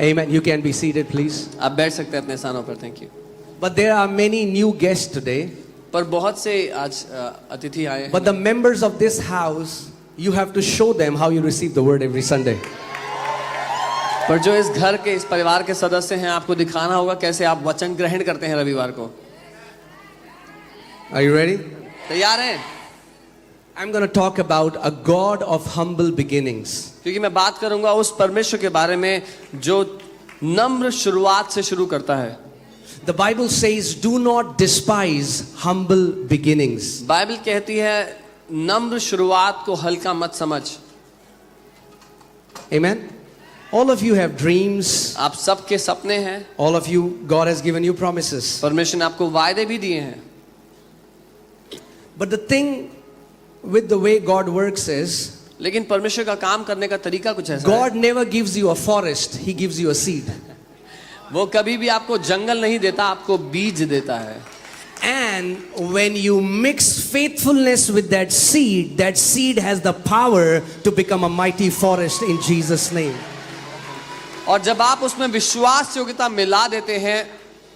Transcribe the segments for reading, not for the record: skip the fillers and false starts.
Amen. You can be seated, please. आप बैठ सकते हैं अपने स्थानों पर. Thank you. But there are many new guests today. पर बहुत से आज अतिथि आए हैं. But the members of this house, you have to show them how you receive the word every Sunday. पर जो इस घर के, इस परिवार के सदस्य हैं, आपको दिखाना होगा कैसे आप वचन ग्रहण करते हैं रविवार को. Are you ready? तैयार हैं? I'm going to talk about a God of humble beginnings. क्योंकि मैं बात करूंगा उस परमेश्वर के बारे में जो नम्र शुरुआत से शुरू करता है. The Bible says, do not despise humble beginnings. Bible कहती है नम्र शुरुआत को हल्का मत समझ. Amen. All of you have dreams. आप सबके सपने हैं. All of you, God has given you promises. परमेश्वर ने आपको वायदे भी दिए हैं. But the thing with the way God works is, लेकिन परमेश्वर का काम करने का तरीका कुछ ऐसा God never gives you a forest, He gives you a seed. है. वो कभी भी आपको जंगल नहीं देता, आपको बीज देता है. And when you mix faithfulness with that seed has the power to become a mighty forest in Jesus' name. और जब आप उसमें विश्वास योग्यता मिला देते हैं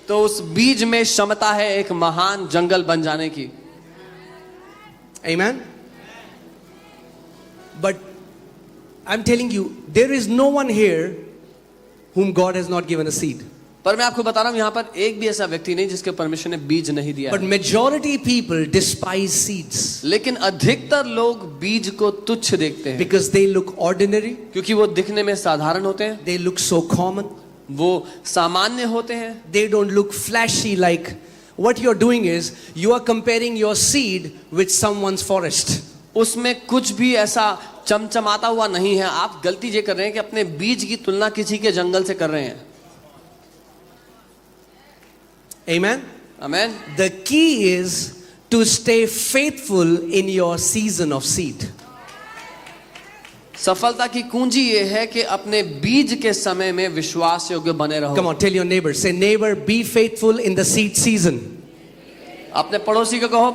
तो उस बीज में क्षमता है एक महान जंगल बन जाने की. Amen. But I'm telling you, there is no one here whom God has not given a seed. पर मैं आपको बता रहा हूं यहां पर एक भी ऐसा व्यक्ति नहीं जिसके परमेश्वर ने बीज नहीं दिया. But majority people despise seeds. लेकिन अधिकतर लोग बीज को तुच्छ देखते हैं. Because they look ordinary. क्योंकि वो दिखने में साधारण होते हैं. They look so common. वो सामान्य होते हैं. They don't look flashy. Like what you're doing is you are comparing your seed with someone's forest. उसमें कुछ भी ऐसा चमचमाता हुआ नहीं है. आप गलती ये कर रहे हैं कि अपने बीज की तुलना किसी के जंगल से कर रहे हैं. Amen. Amen. The key is to stay faithful in your season of seed. सफलता की कुंजी ये है कि अपने बीज के समय में विश्वास योग्य बने रहो. Come on, tell your neighbor. Say, neighbor, be faithful in the seed season. अपने पड़ोसी को कहो,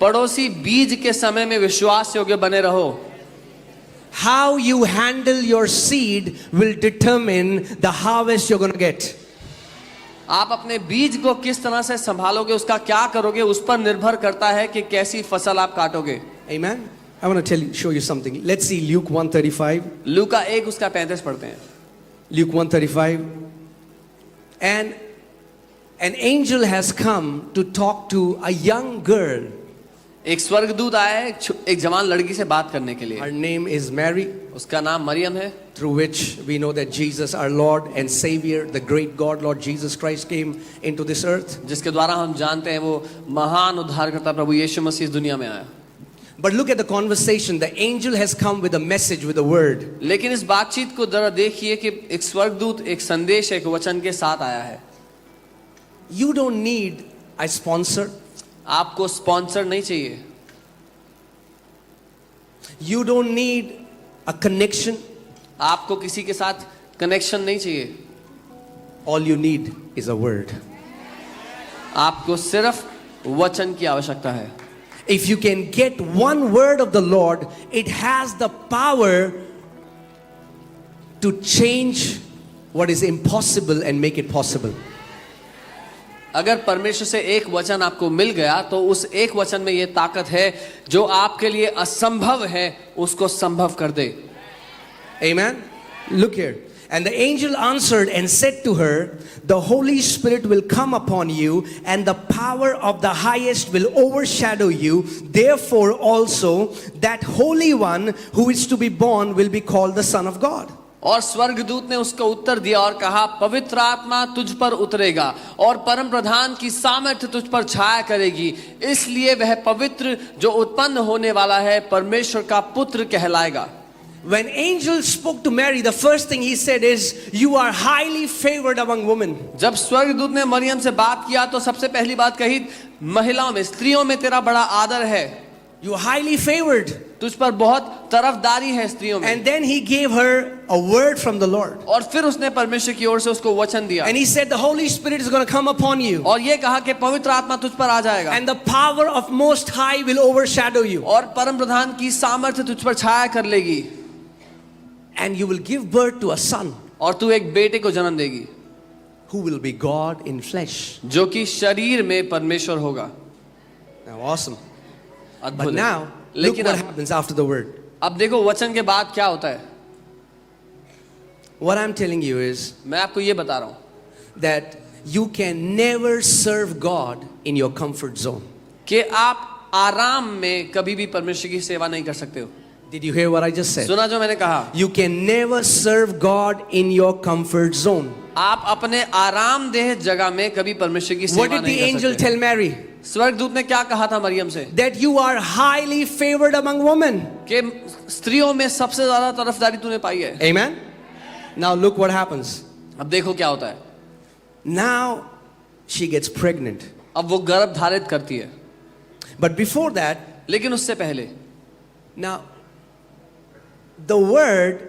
पड़ोसी बीज के समय में विश्वास योग्य बने रहो. How you handle your seed will determine the harvest you're going to get. आप अपने बीज को किस तरह से संभालोगे, उसका क्या करोगे, उस पर निर्भर करता है कि कैसी फसल आप काटोगे. Amen. I want to show you something. Let's see Luke 1:35. लूका 1 उसका 35 पढ़ते हैं. Luke 1:35. And an angel has come to talk to a young girl. एक स्वर्गदूत आया है एक जवान लड़की से बात करने के लिए. Her name is Mary. उसका नाम मरियम है. Through which we know that Jesus, our Lord and Savior, the great God, Lord Jesus Christ, came into this earth. जिसके द्वारा हम जानते हैं वो महान उद्धारकर्ता प्रभु यीशु मसीह इस दुनिया में आया. But look at the conversation. The angel has come with a message, with a word. लेकिन इस बातचीत को जरा देखिए कि एक स्वर्गदूत एक संदेश, एक वचन के साथ आया है. You don't need a sponsor. आपको स्पॉन्सर नहीं चाहिए. You don't need a connection. आपको किसी के साथ कनेक्शन नहीं चाहिए. All you need is a word. आपको सिर्फ वचन की आवश्यकता है. If you can get one word of the Lord, it has the power to change what is impossible and make it possible. अगर परमेश्वर से एक वचन आपको मिल गया तो उस एक वचन में यह ताकत है जो आपके लिए असंभव है उसको संभव कर दे. Amen. Look here. And the angel answered and said to her, the Holy Spirit will come upon you, and the power of the highest will overshadow you. Therefore also that Holy One who is to be born will be called the Son of God. और स्वर्गदूत ने उसको उत्तर दिया और कहा, पवित्र आत्मा तुझ पर उतरेगा और परम प्रधान की सामर्थ्य तुझ पर छाया करेगी, इसलिए वह पवित्र जो उत्पन्न होने वाला है परमेश्वर का पुत्र कहलाएगा. When angel spoke to Mary, the first thing he said is, you are highly favored among women. जब स्वर्गदूत ने मरियम से बात किया तो सबसे पहली बात कही, महिलाओं में, स्त्रियों में तेरा बड़ा आदर है. You are highly favored. तुझ पर बहुत तरफदारी है स्त्रियों में. And then he gave her a word from the Lord. और फिर उसने परमेश्वर की ओर से उसको वचन दिया. And he said the Holy Spirit is going to come upon you. और ये कहा कि पवित्र आत्मा तुझ पर आ जाएगा. And the power of Most High will overshadow you. और परम प्रधान की सामर्थ्य तुझ पर छाया कर लेगी. And you will give birth to a son. और तू एक बेटे को जन्म देगी who will be God in flesh. जो कि शरीर में परमेश्वर होगा। Now, awesome. But अद्भुत है। now, look लेकिन what अब happens after the word. देखो वचन के बाद क्या होता है। What I'm telling you is मैं आपको ये बता रहा हूं that you can never serve God in your comfort zone. कि आप आराम में कभी भी परमेश्वर की सेवा नहीं कर सकते हो। Did you hear what I just said? सुना जो मैंने कहा, You can never serve God in your comfort zone. आप अपने आरामदेह जगह में कभी परमेश्वर की What सेवा did the नहीं कर angel सकते। tell Mary? स्वर्गदूत ने क्या कहा था मरियम से That you are highly favored among women. कि स्त्रियों में सबसे ज्यादा तरफदारी तूने पाई है। Amen? Now look what happens. अब देखो क्या होता है। Now she gets pregnant. अब वो गर्भ धारित करती है, But before that, लेकिन उससे पहले now the word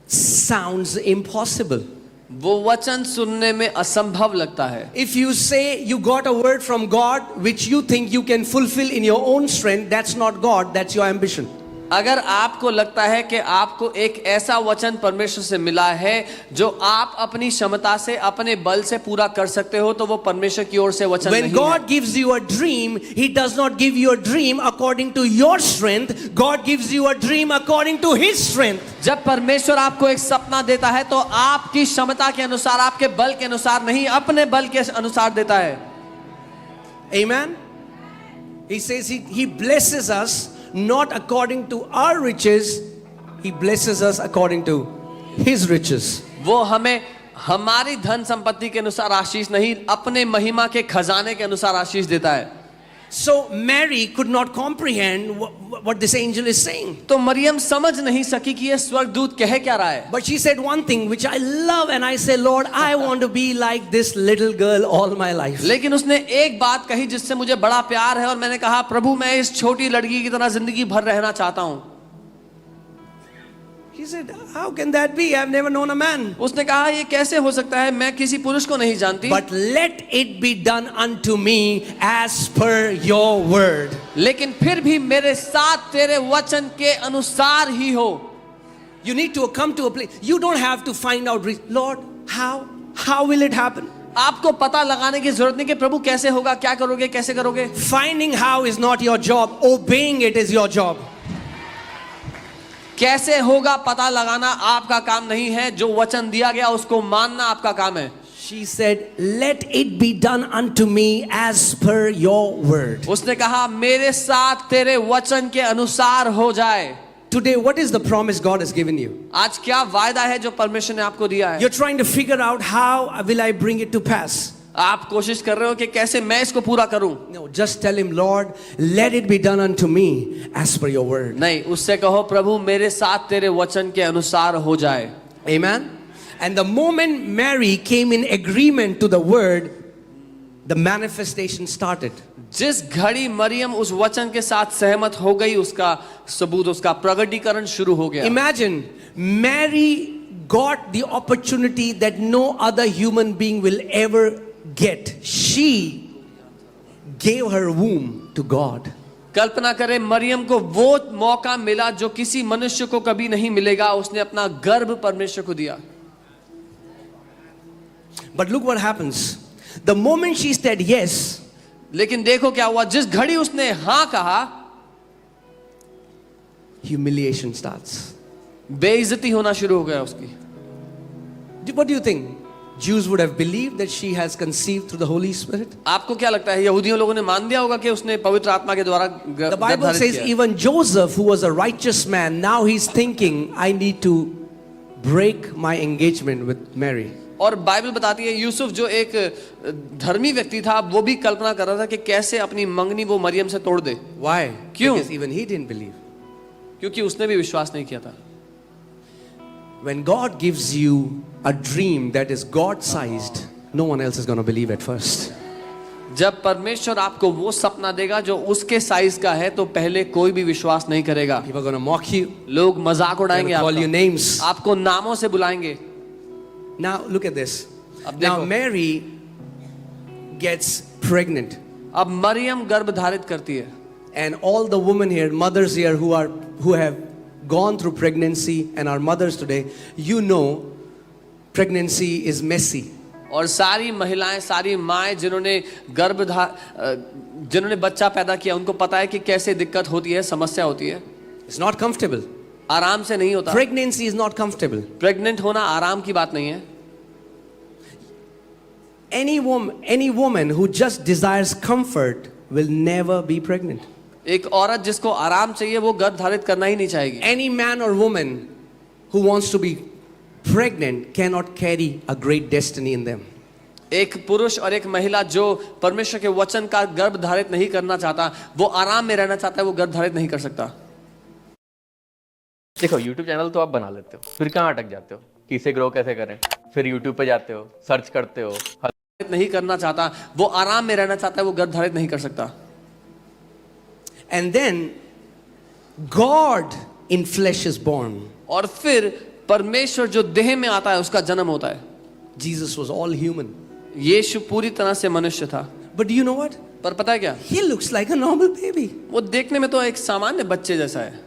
sounds impossible. वो वचन सुनने में असंभव लगता है। If you say you got a word from God which you think you can fulfill in your own strength, that's not God, that's your ambition. अगर आपको लगता है कि आपको एक ऐसा वचन परमेश्वर से मिला है जो आप अपनी क्षमता से अपने बल से पूरा कर सकते हो, तो वो परमेश्वर की ओर से वचन When नहीं God है। gives you a dream, He does not give you a dream according to your strength. God gives you a dream according to His strength. जब परमेश्वर आपको एक सपना देता है तो आपकी क्षमता के अनुसार, आपके बल के अनुसार नहीं, अपने बल के अनुसार देता है। Amen? He says He blesses us not according to our riches, He blesses us according to His riches. वो हमें हमारी धन संपत्ति के अनुसार आशीष नहीं, अपने महिमा के खजाने के अनुसार आशीष देता है। So Mary could not comprehend what this angel is saying. तो मरियम समझ नहीं सकी कि ये स्वर्गदूत कह क्या रहा है। But she said one thing which I love, and I say, Lord, I want to be like this little girl all my life. लेकिन उसने एक बात कही जिससे मुझे बड़ा प्यार है, और मैंने कहा प्रभु मैं इस छोटी लड़की की तरह जिंदगी भर रहना चाहता हूँ। He said, how can that be? I've never known a man. उसने कहा ये कैसे हो सकता है, मैं किसी पुरुष को नहीं जानती। But let it be done unto me as per your word. लेकिन फिर भी मेरे साथ तेरे वचन के अनुसार ही हो। You need to come to a place. You don't have to find out, Lord, how will it happen? आपको पता लगाने की जरूरत नहीं कि प्रभु कैसे होगा, क्या करोगे, कैसे करोगे। Finding how is not your job. Obeying it is your job. कैसे होगा पता लगाना आपका काम नहीं है, जो वचन दिया गया उसको मानना आपका काम है। She said, let it be done unto me as per your word. उसने कहा मेरे साथ तेरे वचन के अनुसार हो जाए। Today, what is the promise God has given you? आज क्या वायदा है जो परमेश्वर ने आपको दिया है। You're trying to figure out how will I bring it to pass. आप कोशिश कर रहे हो कि कैसे मैं इसको पूरा करूं। No, just tell him, Lord, let it be done unto me as per your word. नहीं, उससे कहो प्रभु मेरे साथ तेरे वचन के अनुसार हो जाए। Amen. And the moment Mary came in agreement to the word, the manifestation started. जिस घड़ी मरियम उस वचन के साथ सहमत हो गई, उसका सबूत, उसका प्रगटीकरण शुरू हो गया। Imagine, Mary got the opportunity that no other human being will ever get. She gave her womb to God. कल्पना करें मरियम को वो मौका मिला जो किसी मनुष्य को कभी नहीं मिलेगा, उसने अपना गर्भ परमेश्वर को दिया। But look what happens. The moment she said yes, लेकिन देखो क्या हुआ, जिस घड़ी उसने हाँ कहा, humiliation starts. बेइज्जती होना शुरू हो गया उसकी। What do you think? Jews would have believed that she has conceived through the Holy Spirit? आपको क्या लगता है, यहूदियों लोगों ने मान दिया होगा कि उसने पवित्र आत्मा के द्वारा The Bible says even Joseph, who was a righteous man, now he's thinking, I need to break my engagement with Mary. और बाइबल बताती है यूसुफ जो एक धर्मी व्यक्ति था, वो भी कल्पना कर रहा था कि कैसे अपनी मंगनी वो मरियम से तोड़ दे। Why? क्यों? Because even he didn't believe. क्योंकि उसने भी विश्वास नहीं किया था। When God gives you a dream that is God-sized, no one else is going to believe at first. जब परमेश्वर आपको वो सपना देगा जो उसके साइज का है, तो पहले कोई भी विश्वास नहीं करेगा। People are going to mock you. लोग मजाक उड़ाएंगे, Call you names. आपको नामों से बुलाएंगे। Now look at this. अब Now देखो। Mary gets pregnant, अब मरियम गर्भ धारित करती है, and all the women here, mothers here who have gone through pregnancy and are mothers today, you know pregnancy is messy. और सारी महिलाएं, सारी माएँ जिन्होंने बच्चा पैदा किया, उनको पता है कि कैसे दिक्कत होती है, समस्या होती है। It's not comfortable. आराम से नहीं होता। Pregnancy is not comfortable. Pregnant होना आराम की बात नहीं है। Any woman who just desires comfort will never be pregnant. एक औरत जिसको आराम चाहिए वो गर्भ धारित करना ही नहीं चाहेगी। Any man or woman who wants to be pregnant cannot carry a great destiny in them. एक पुरुष और एक महिला जो परमेश्वर के वचन का गर्भ धारित नहीं करना चाहता, वो आराम में रहना चाहता है, वो गर्भ धारित नहीं कर सकता। देखो, YouTube चैनल तो आप बना लेते हो, फिर कहाँ अटक जाते हो कि इसे ग्रो कैसे करें, फिर YouTube पे जाते हो, सर्च करते हो। नहीं करना चाहता, वो आराम में रहना चाहता है, वो गर्भ धारित नहीं कर सकता। And then God in flesh is born. और फिर परमेश्वर जो देह में आता है उसका जन्म होता है। Jesus was all human. यीशु पूरी तरह से मनुष्य था। But do you know what? पर पता है क्या? He looks like a normal baby. वो देखने में तो एक सामान्य बच्चे जैसा है।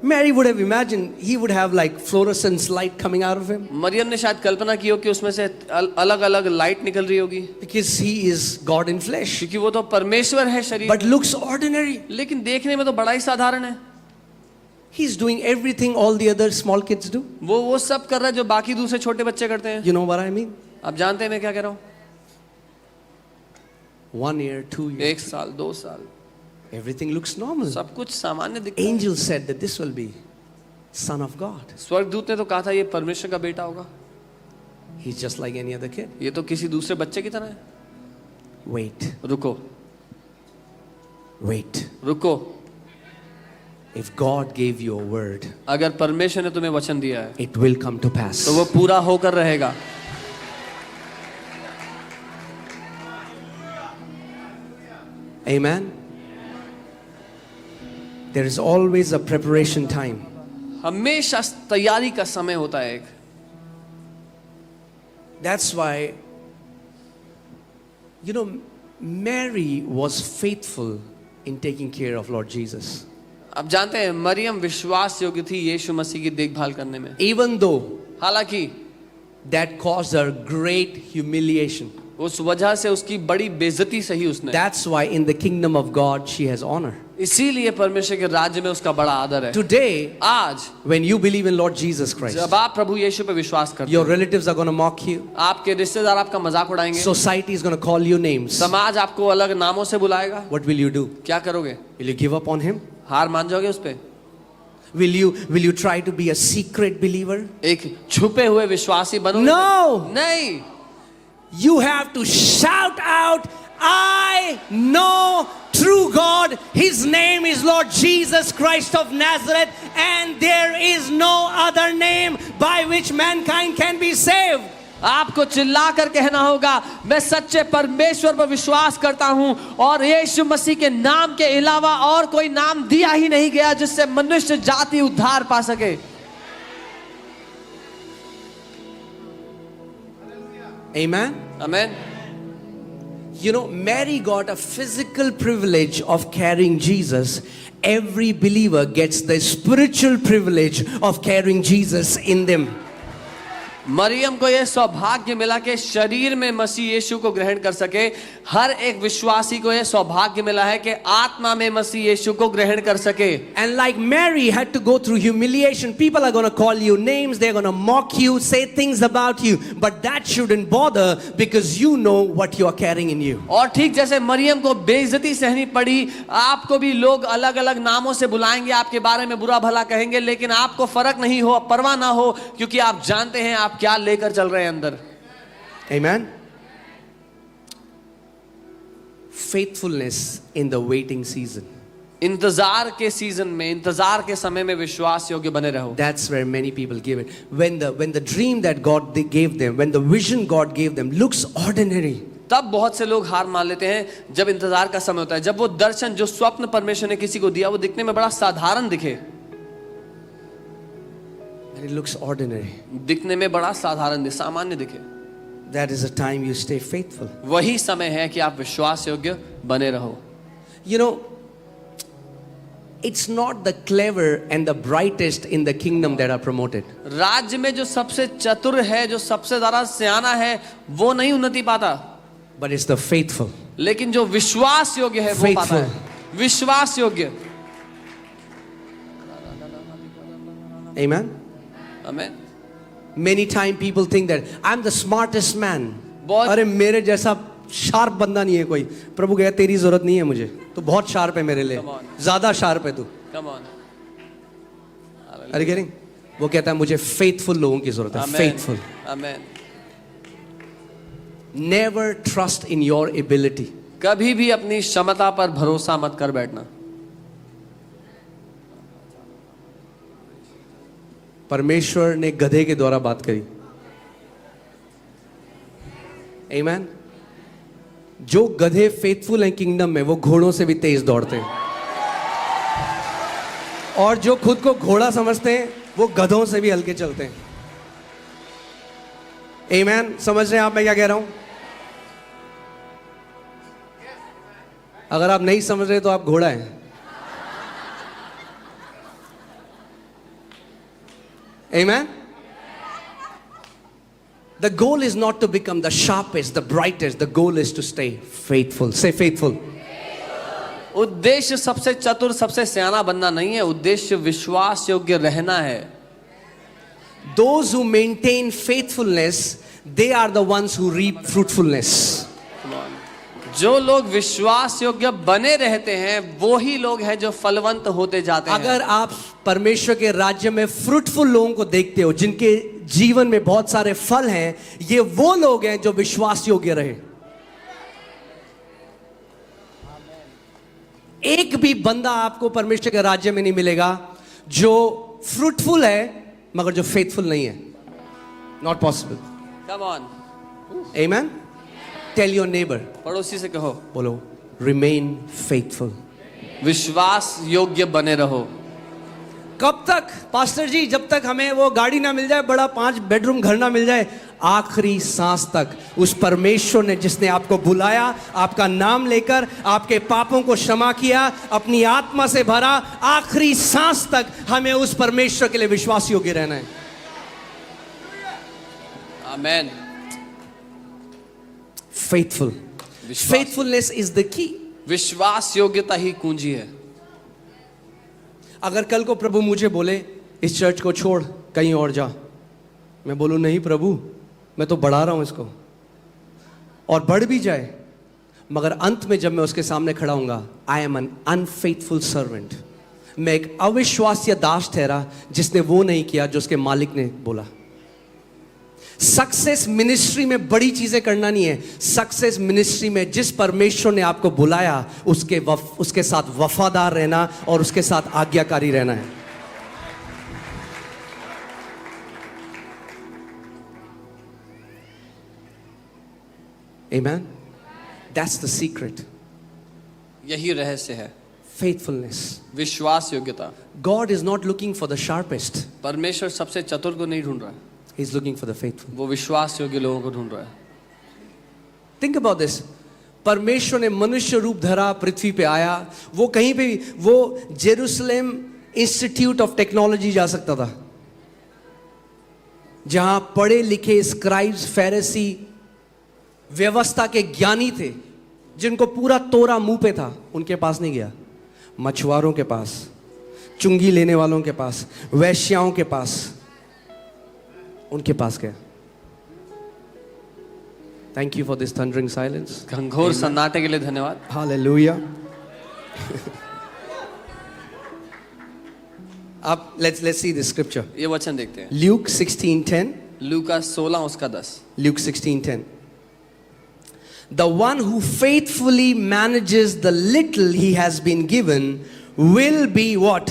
Mary would have imagined he would have like fluorescent light coming out of him. Maryam ने शायद कल्पना की हो कि उसमें से अलग-अलग लाइट निकल रही होगी। Because he is God in flesh. क्योंकि वो तो परमेश्वर है शरीर। But looks ordinary. लेकिन देखने में तो बड़ा ही साधारण है। He's doing everything all the other small kids do. वो सब कर रहा है जो बाकी दूसरे छोटे बच्चे करते हैं। You know what I mean? आप जानते हैं मैं क्या कह रहा हूँ? 1 year, 2 years. 1 साल, 2 साल। Everything looks normal. सब कुछ सामान्य दिखता है। Angel said that this will be Son of God. स्वर्गदूत ने तो कहा था ये परमेश्वर का बेटा होगा। He's just like any other kid. ये तो किसी दूसरे बच्चे की तरह है। Wait, रुको, wait. रुको। If God gave you a word, अगर परमेश्वर ने तुम्हें वचन दिया है it will come to pass. तो वो पूरा होकर रहेगा। Amen. There is always a preparation time. हमेशा तैयारी का समय होता है एक। That's why, you know, Mary was faithful in taking care of Lord Jesus. आप जानते हैं मरियम विश्वास योग्य थी यीशु मसीह की देखभाल करने में। Even though हालांकि that caused her great humiliation. उस वजह से उसकी बड़ी बेइज्जती सही उसने। That's why in the kingdom of God she has honor. इसीलिए परमेश्वर के राज्य में उसका बड़ा आदर है। Today, आज when you believe in Lord Jesus Christ, जब आप प्रभु यीशु पे विश्वास करते your हैं, relatives are going to mock you. आपके रिश्तेदार आपका मजाक उड़ाएंगे, Society is going to call you names. समाज आपको अलग नामों से बुलाएगा। What will you do? क्या करोगे? Will you give up on him? हार मान जाओगे उस पे? Will you try to be a secret believer? एक छुपे हुए विश्वासी बनोगे? No. नहीं। You have to shout out, I know true God. His name is Lord Jesus Christ of Nazareth, and there is no other name by which mankind can be saved. आपको चिल्लाकर कहना होगा, मैं सच्चे परमेश्वर पर विश्वास करता हूं और यीशु मसीह के नाम के अलावा और कोई नाम दिया ही नहीं गया जिससे मनुष्य जाति उद्धार पा सके। Amen. Amen. You know, Mary got a physical privilege of carrying Jesus. Every believer gets the spiritual privilege of carrying Jesus in them. Maryam को यह सौभाग्य मिला कि शरीर में मसीह यीशु को ग्रहण कर सके। हर एक विश्वासी को यह सौभाग्य मिला है कि आत्मा में मसीह यीशु को ग्रहण कर सके। And like Mary had to go through humiliation, people are going to call you names, they're going to mock you, say things about you, but that shouldn't bother because you know what you are carrying in you. और ठीक जैसे मरियम को बेइज्जती सहनी पड़ी, आपको भी लोग अलग अलग नामों से बुलाएंगे, आपके बारे में बुरा भला कहेंगे, लेकिन आपको फर्क नहीं हो, परवाह ना हो, क्योंकि आप जानते हैं आप क्या लेकर चल रहे हैं अंदर। Amen. Faithfulness in the waiting season. इंतजार के सीजन में, इंतजार के समय में विश्वास योग्य बने रहो। That's where many people give it. When the dream that God gave them, when the vision God gave them looks ordinary. तब बहुत से लोग हार मान लेते हैं जब इंतजार का समय होता है, जब वो दर्शन, जो स्वप्न परमेश्वर ने किसी को दिया, वो दिखने में बड़ा साधारण दिखे। And it looks ordinary. दिखने में बड़ा साधारण, सामान्य दिखे। That is the time you stay faithful. वही समय है कि आप विश्वास योग्य बने रहो। You know, it's not the clever and the brightest in the kingdom that are promoted. राज्य में जो सबसे चतुर है, जो सबसे ज्यादा सियाना है, वो नहीं उन्नति पाता, But it's the faithful. लेकिन जो विश्वास योग्य है वो पाता है. विश्वास योग्य. Amen. Amen. Many times people think that I'm the smartest man. बहुत- अरे मेरे जैसा शार्प बंदा नहीं है कोई. प्रभु कहता तेरी जरूरत नहीं है मुझे. तू बहुत शार्प है मेरे लिए. Come on. ज्यादा शार्प है तू. Come on. Are you getting? वो कहता है मुझे faithful लोगों की जरूरत है. Amen. Faithful. Amen. Never trust in your ability. कभी भी अपनी क्षमता पर भरोसा मत कर बैठना. परमेश्वर ने गधे के द्वारा बात करी. Amen. जो गधे फेथफुल हैं किंगडम में वो घोड़ों से भी तेज दौड़ते हैं. और जो खुद को घोड़ा समझते हैं वो गधों से भी हल्के चलते हैं. Amen. समझ रहे हैं आप मैं क्या कह रहा हूं? अगर आप नहीं समझ रहे तो आप घोड़ा हैं. Amen. The goal is not to become the sharpest, the brightest. The goal is to stay faithful. Say faithful. उद्देश्य सबसे चतुर, सबसे सियाना बनना नहीं है. उद्देश्य विश्वास योग्य रहना है. Those who maintain faithfulness, they are the ones who reap fruitfulness. जो लोग विश्वास योग्य बने रहते हैं वो ही लोग हैं जो फलवंत होते जाते हैं. अगर आप परमेश्वर के राज्य में फ्रूटफुल लोगों को देखते हो जिनके जीवन में बहुत सारे फल हैं, ये वो लोग हैं जो विश्वास योग्य रहे. एक भी बंदा आपको परमेश्वर के राज्य में नहीं मिलेगा जो फ्रूटफुल है मगर जो फेथफुल नहीं है. Not possible. Come on. Amen. Tell your neighbor. पड़ोसी से कहो, बोलो remain faithful. विश्वास योग्य बने रहो. कब तक पास्टर जी? जब तक हमें वो गाड़ी ना मिल जाए, बड़ा 5 बेडरूम घर ना मिल जाए. आखिरी सांस तक उस परमेश्वर ने जिसने आपको बुलाया, आपका नाम लेकर आपके पापों को क्षमा किया, अपनी आत्मा से भरा, आखिरी सांस तक हमें उस परमेश्वर के लिए विश्वास योग्य रहना है. आमेन. Faithful. विश्वास- Faithfulness is the key. विश्वास योग्यता ही कुंजी है. अगर कल को प्रभु मुझे बोले इस चर्च को छोड़ कहीं और जा, मैं बोलूं नहीं प्रभु, मैं तो बढ़ा रहा हूं इसको, और बढ़ भी जाए, मगर अंत में जब मैं उसके सामने खड़ा हूंगा, I am an unfaithful servant. मैं एक अविश्वासीय दास ठहरा जिसने वो नहीं किया जो उसके मालिक ने बोला. सक्सेस मिनिस्ट्री में बड़ी चीजें करना नहीं है. सक्सेस मिनिस्ट्री में जिस परमेश्वर ने आपको बुलाया उसके साथ वफादार रहना और उसके साथ आज्ञाकारी रहना है. Amen. That's the secret. यही रहस्य है. Faithfulness. विश्वास योग्यता. God is not looking for the sharpest. परमेश्वर सबसे चतुर को नहीं ढूंढ रहा है, He's looking for the faithful. वो विश्वास योग्य लोगों को ढूंढ रहा है. Think about this. परमेश्वर ने मनुष्य रूप धरा, पृथ्वी पे आया. वो कहीं पे भी, वो जेरूसलेम इंस्टीट्यूट ऑफ टेक्नोलॉजी जा सकता था, जहां पढ़े लिखे स्क्राइब्स, फैरिसी, व्यवस्था के ज्ञानी थे, जिनको पूरा तोरा मुंह पे था. उनके पास नहीं गया. मछुआरों के पास, चुंगी लेने वालों के पास, वैश्याओं के पास, उनके पास गया. Thank you for this thundering silence. घंघोर सन्नाटे के लिए धन्यवाद. हालेलुया. अब let's see the scripture. ये वचन देखते हैं. Luke 16:10. लूका 16 उसका 10. Luke 16:10. The one who faithfully manages the little he has been given will be what?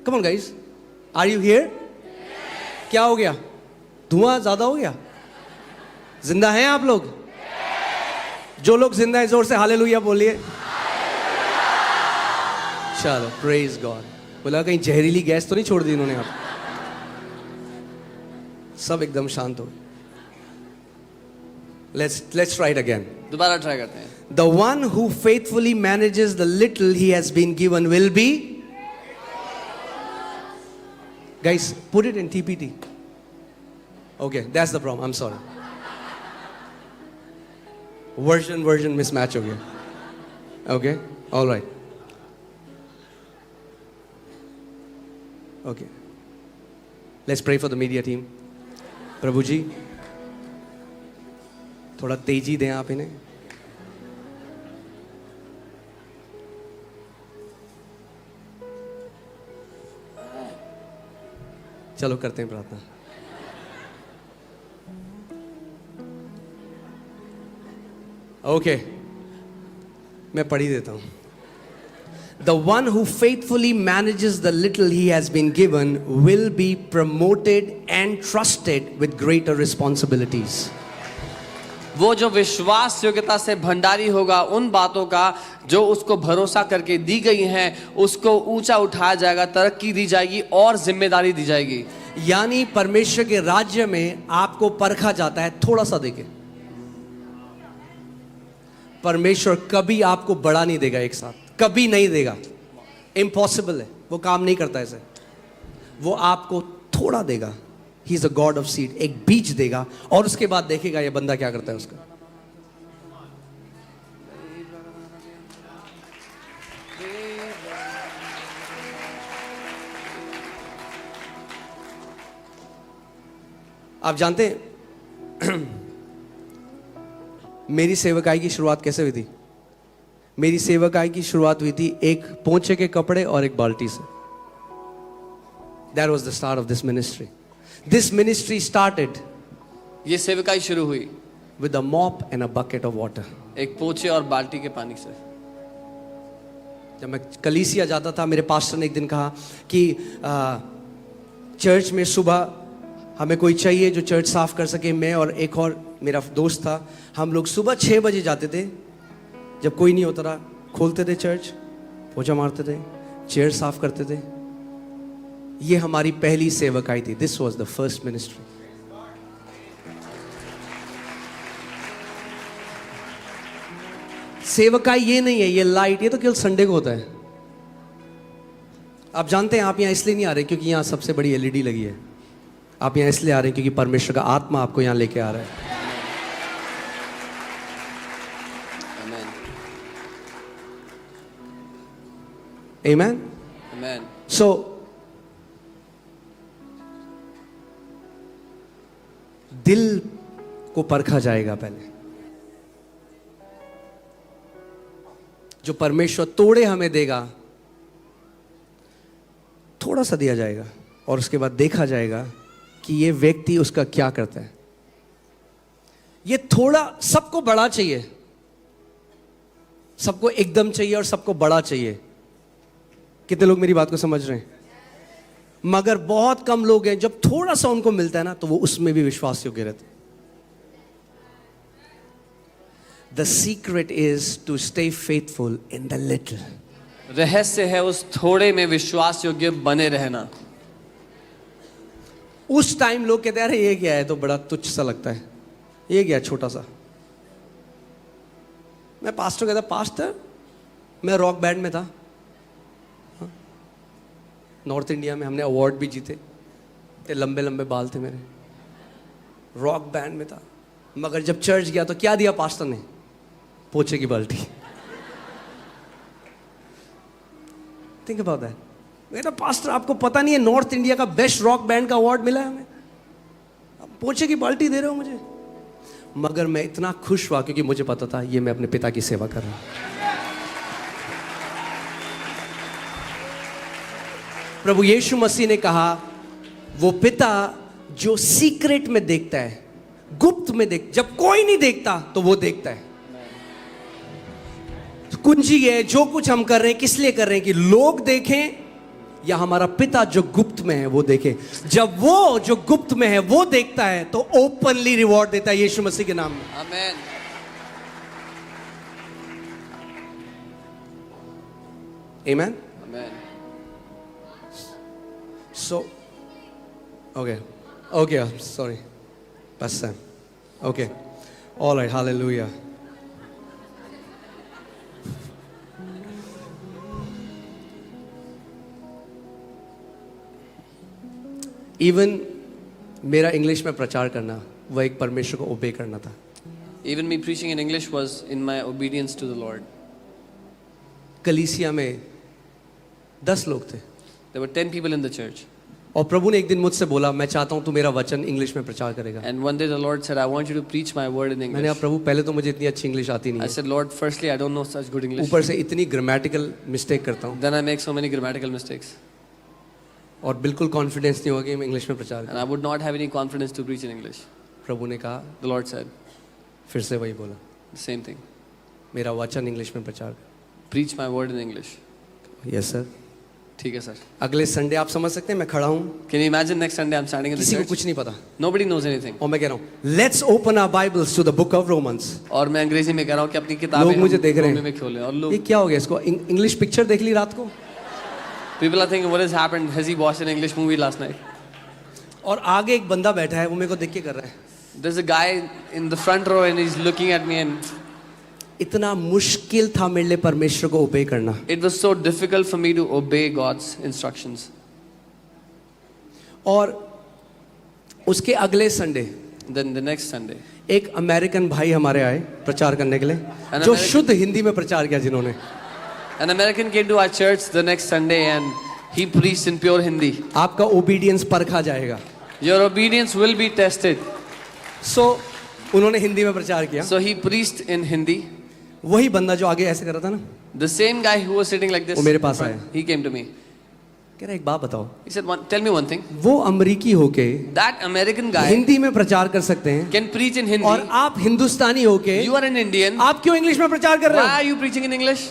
Come on guys. Are you here? क्या हो गया? धुआं ज्यादा हो गया? जिंदा हैं आप लोग? जो लोग जिंदा हैं जोर से हालेलुया बोलिए. चलो, प्रेज गॉड. बोला कहीं जहरीली गैस तो नहीं छोड़ दी इन्होंने. आप सब एकदम शांत हो. Let's try it again. दोबारा ट्राई करते हैं. The one who faithfully manages the little he has been given will be. Guys, put it in TPT. Okay, that's the problem. I'm sorry. Version mismatch हो गया. Okay, all right. Okay. Let's pray for the media team. प्रभु जी, थोड़ा तेजी दें आप इन्हें. चलो करते हैं प्रार्थना. ओके, मैं पढ़ ही देता हूं. The one who faithfully manages the little he has been given will be promoted and trusted with greater responsibilities. वो जो विश्वास योग्यता से भंडारी होगा उन बातों का जो उसको भरोसा करके दी गई हैं, उसको ऊंचा उठाया जाएगा, तरक्की दी जाएगी और जिम्मेदारी दी जाएगी. यानी परमेश्वर के राज्य में आपको परखा जाता है थोड़ा सा देके. परमेश्वर कभी आपको बड़ा नहीं देगा एक साथ, कभी नहीं देगा. इम्पॉसिबल है, वो काम नहीं करता ऐसे. वो आपको थोड़ा देगा. He is a God of seed. एक बीज देगा और उसके बाद देखेगा ये बंदा क्या करता है उसका. आप जानते हैं मेरी सेवकाई की शुरुआत कैसे हुई थी? मेरी सेवकाई की शुरुआत हुई थी एक पोंछे के कपड़े और एक बाल्टी से. That was the start of this ministry. This ministry started ये सेवकाई शुरू हुई with a mop and a bucket of water. एक पोछे और बाल्टी के पानी से. जब मैं कलीसिया जाता था, मेरे पास्टर ने एक दिन कहा कि चर्च में सुबह हमें कोई चाहिए जो चर्च साफ कर सके. मैं और एक और मेरा दोस्त था, हम लोग सुबह 6 बजे जाते थे. जब कोई नहीं होता था, खोलते थे चर्च, पोछा मारते थे, चेयर साफ करते थे. ये हमारी पहली सेवकाई थी. This was the first ministry. सेवकाई ये नहीं है, ये लाइट, ये तो केवल संडे को होता है. आप जानते हैं आप यहां इसलिए नहीं आ रहे क्योंकि यहां सबसे बड़ी एलईडी लगी है. आप यहां इसलिए आ रहे हैं क्योंकि परमेश्वर का आत्मा आपको यहां लेके आ रहा है. Amen. Amen. So दिल को परखा जाएगा पहले. जो परमेश्वर तोड़े हमें देगा, थोड़ा सा दिया जाएगा और उसके बाद देखा जाएगा कि ये व्यक्ति उसका क्या करता है. ये थोड़ा, सबको बड़ा चाहिए, सबको एकदम चाहिए और सबको बड़ा चाहिए. कितने लोग मेरी बात को समझ रहे हैं? मगर बहुत कम लोग हैं जब थोड़ा सा उनको मिलता है ना तो वो उसमें भी विश्वास योग्य रहते. The secret is to stay faithful in the little. रहस्य है उस थोड़े में विश्वास योग्य बने रहना. उस टाइम लोग कहते हैं अरे ये क्या है, तो बड़ा तुच्छ सा लगता है, ये क्या छोटा सा. मैं पास्टर कहता, पास्टर मैं रॉक बैंड में था, नॉर्थ इंडिया में, हमने अवार्ड भी जीते ते, लंबे लंबे बाल थे मेरे, रॉक बैंड में था. मगर जब चर्च गया तो क्या दिया पास्टर ने? पोछे की बाल्टी. Think about that. मेरा पास्टर, आपको पता नहीं है नॉर्थ इंडिया का बेस्ट रॉक बैंड का अवार्ड मिला है हमें, आप पोछे की बाल्टी दे रहे हो मुझे. मगर मैं इतना खुश हुआ क्योंकि मुझे पता था ये मैं अपने पिता की सेवा कर रहा हूं. प्रभु यीशु मसीह ने कहा वो पिता जो सीक्रेट में देखता है, गुप्त में देख, जब कोई नहीं देखता तो वो देखता है. कुंजी है जो कुछ हम कर रहे हैं, किस लिए कर रहे हैं? कि लोग देखें या हमारा पिता जो गुप्त में है वो देखे. जब वो जो गुप्त में है वो देखता है तो ओपनली रिवॉर्ड देता है यीशु मसीह के नाम में. आमीन. आमीन. आमीन. So, okay, sorry, Pastor Sam. Okay, All right, hallelujah. Even मेरा इंग्लिश में प्रचार करना वह एक परमेश्वर को ओबे करना था. Even me preaching in English was in my obedience to the Lord. कलीसिया में 10 लोग थे There were 10 people in the church. और प्रभु ने एक दिन मुझसे बोला मैं चाहता हूँ तू मेरा वचन इंग्लिश में प्रचार करेगा. And one day the Lord said, I want you to preach my word in मैंने English. कहा प्रभु पहले तो मुझे इतनी अच्छी इंग्लिश आती नहीं I है, said, Lord, firstly, I don't know such good English. ऊपर से इतनी ग्रामेटिकल मिस्टेक करता हूँ Then I make so many grammatical mistakes. और बिल्कुल कॉन्फिडेंस नहीं होगा कि मैं इंग्लिश में प्रचार And करूँ. I would not have any confidence to preach in English. प्रभु ने कहा, The Lord said, फिर से वही बोला, the same thing. मेरा वचन इंग्लिश में प्रचार कर. Preach my word in English. Yes sir. ठीक है, sir. अगले संडे आप समझ सकते हैं मैं खड़ा हूँ, Can you imagine next Sunday I'm standing in the किसी को church? कुछ नहीं पता Nobody knows anything. और मैं कह रहा हूँ let's open our Bibles to the book of Romans. और मैं अंग्रेजी में कह रहा हूँ कि अपनी किताबें लोग मुझे हम देख रहे रोमे हैं. में खोलें और ये लोग क्या हो गया इसको, इंग्लिश पिक्चर देख ली रात को. people are thinking what has happened, has he watched an English movie last night? और आगे एक बंदा बैठा है वो मेरे को देख के कर रहा है. There's a guy in the front row and he's looking at me, and इतना मुश्किल था मेरे लिए परमेश्वर को ओबे करना. it was so difficult for me to obey God's instructions. और उसके अगले Sunday Then the next Sunday, एक अमेरिकन भाई हमारे आए प्रचार करने के लिए, An जो American- शुद्ध हिंदी में प्रचार किया जिन्होंने. an American came to our church the next Sunday and he preached in pure Hindi. आपका ओबीडियंस परखा जाएगा. Your obedience will be tested. सो उन्होंने हिंदी में प्रचार किया. So he preached in Hindi. वही बंदा जो आगे ऐसे कर रहा था ना, The same guy who was sitting like this, वो मेरे in पास front, आया. he came to me. कह रहा एक बात बताओ, He said, tell me one thing. वो अमरीकी होके That American guy हिंदी में प्रचार कर सकते हैं can preach in और Hindi. आप हिंदुस्तानी होके You are an Indian. आप क्यों इंग्लिश में प्रचार कर रहे Why हो? are you preaching in English?